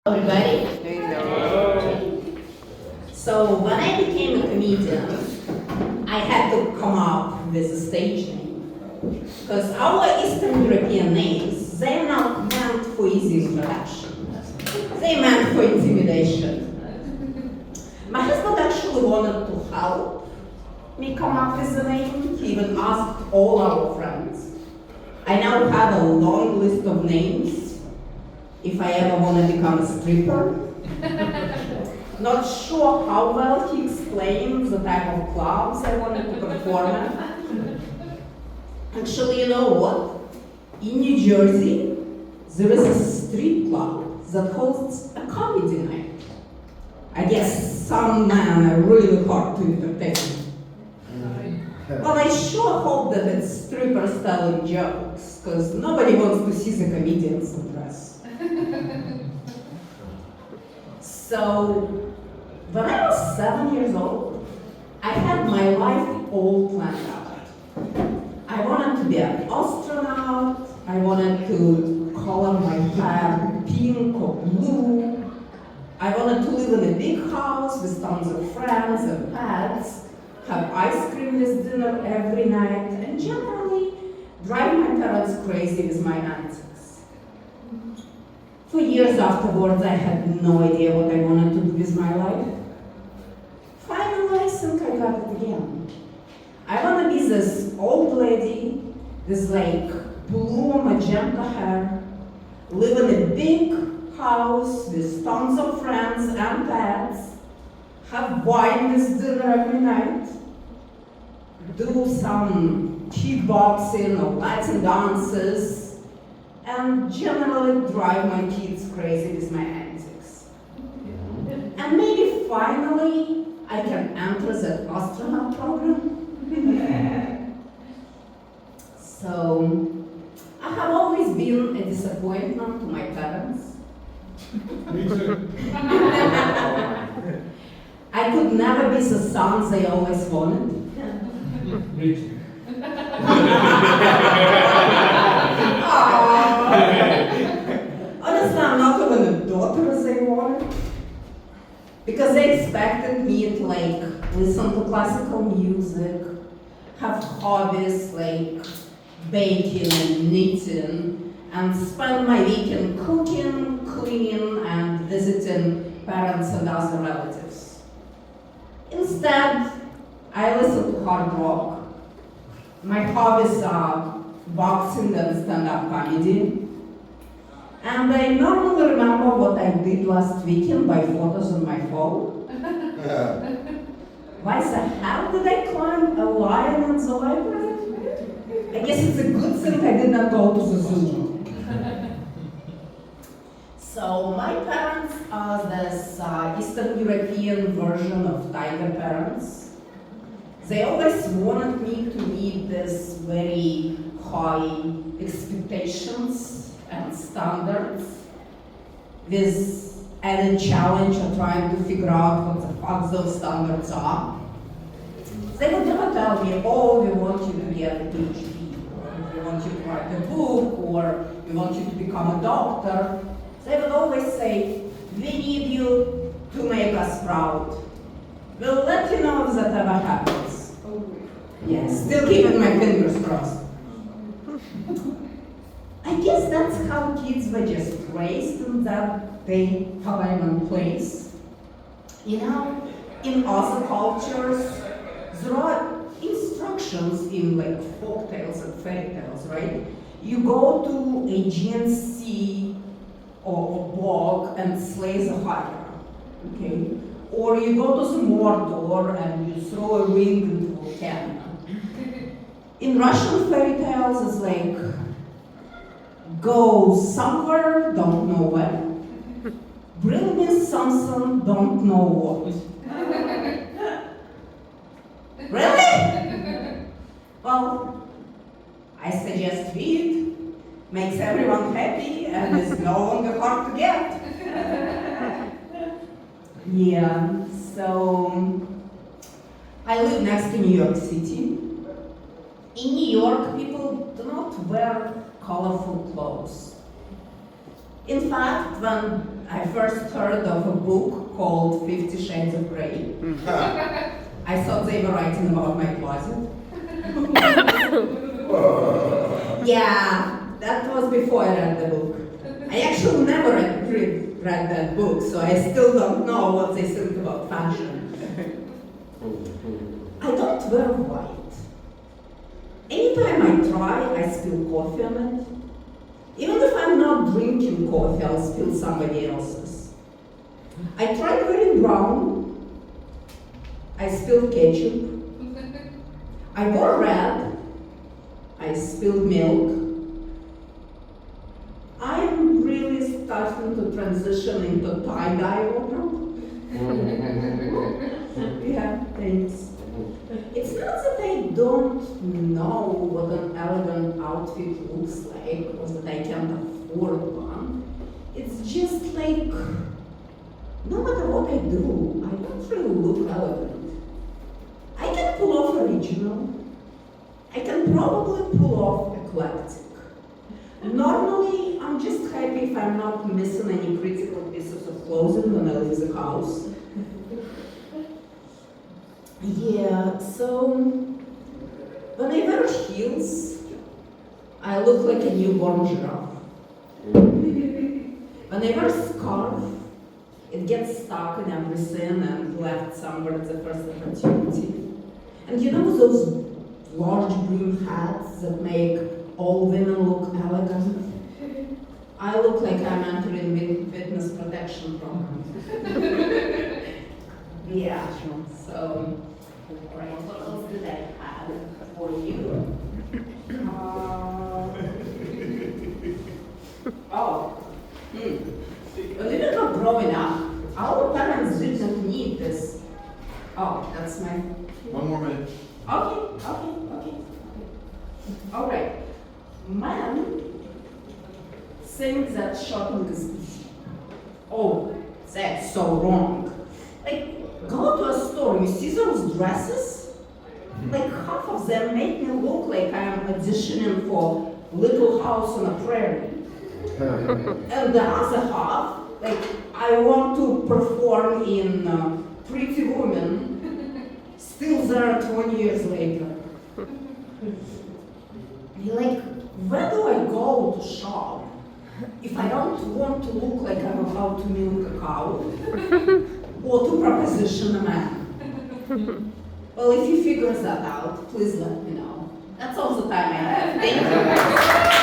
Everybody. Hello. So when I became a comedian, I had to come up with a stage name. Because our Eastern European names, they're not meant for easy introduction. They're meant for intimidation. My husband actually wanted to help me come up with the name. He even asked all our friends. I now have a long list of names if I ever want to become a stripper. Not sure how well he explained the type of clubs I wanted to perform at. Actually, you know what? In New Jersey, there is a strip club that hosts a comedy night. I guess some men are really hard to entertain. Well, I sure hope that it's strippers telling jokes, because nobody wants to see the comedians undress. So, when I was 7 years old, I had my life all planned out. I wanted to be an astronaut, I wanted to color my hair pink or blue, I wanted to live in a big house with tons of friends and pets, have ice cream with dinner every night, and generally drive my parents crazy with my antics. For years afterwards, I had no idea what I wanted to do with my life. Finally, I think I got it again. I want to be this old lady with like blue or magenta hair, live in a big house with tons of friends and pets, have wine with dinner every night, do some kickboxing or Latin dances, and generally drive my kids crazy with my antics. And maybe finally I can enter the astronaut program. So, I have always been a disappointment to my parents. Me too. I could never be the son they always wanted. Me too. Honestly, I'm not even a daughter as they wanted. Because they expected me to like listen to classical music, have hobbies like baking and knitting, and spend my weekend cooking, cleaning, and visiting parents and other relatives. Instead, I listen to hard rock. My hobbies are boxing and stand-up comedy. And I normally remember what I did last weekend by photos on my phone. Why the hell did I climb a lion in the library? I guess it's a good thing I did not go to the zoo. So my parents are this Eastern European version of tiger parents. They always wanted me to meet these very high expectations and standards with added challenge of trying to figure out what the fuck those standards are. They would never tell me, oh, we want you to get a PhD, or we want you to write a book, or we want you to become a doctor. They would always say, we need you to make us proud. We'll let you know if that ever happens. Yes, still keeping my fingers crossed. I guess that's how kids were just raised in that day, time and place. You know, in other cultures, there are instructions in like folk tales and fairy tales, right? You go to Aegean Sea or bog and slay the Hydra, okay? Or you go to the Mordor and you throw a ring into a volcano. In Russian fairy tales, it's like, go somewhere, don't know where. Bring me something, don't know what. Really? Well, I suggest read. Makes everyone happy and is no longer hard to get. Yeah, so I live next to New York City. In New York, people do not wear colorful clothes. In fact, when I first heard of a book called 50 Shades of Grey. I thought they were writing about my closet. Yeah, that was before I read the book. I actually never read that book, so I still don't know what they think about fashion. I don't wear white. Anytime I try, I spill coffee on it. Even if I'm not drinking coffee, I'll spill somebody else's. I tried wearing brown. I spilled ketchup. I wore red. I spilled milk. I'm really starting to transition into tie-dye wardrobe. Yeah, thanks. It's not that I don't know what an elegant outfit looks like or that I can't afford one. It's just like, no matter what I do, I don't really look elegant. I can pull off original. I can probably pull off eclectic. Normally, I'm just happy if I'm not missing any critical pieces of clothing when I leave the house. Yeah, so when I wear heels, I look like a newborn giraffe. When I wear a scarf, it gets stuck in everything and left somewhere at the first opportunity. And you know those large brim hats that make all women look elegant? I look like I'm entering witness protection program. Yeah, so, right, what else did I have for you? When we were growing up, our parents didn't need this. Oh, that's my... 1 more minute. Okay. All right. Men think that shopping is easy. Oh, that's so wrong. Like, go to a store, you see those dresses? Like, half of them make me look like I'm auditioning for Little House on a Prairie. And the other half, like, I want to perform in Pretty Woman, still there 20 years later. Like, where do I go to shop if I don't want to look like I'm about to milk a cow or to proposition a man? Well, if you figure that out, please let me know. That's all the time I have. Thank you.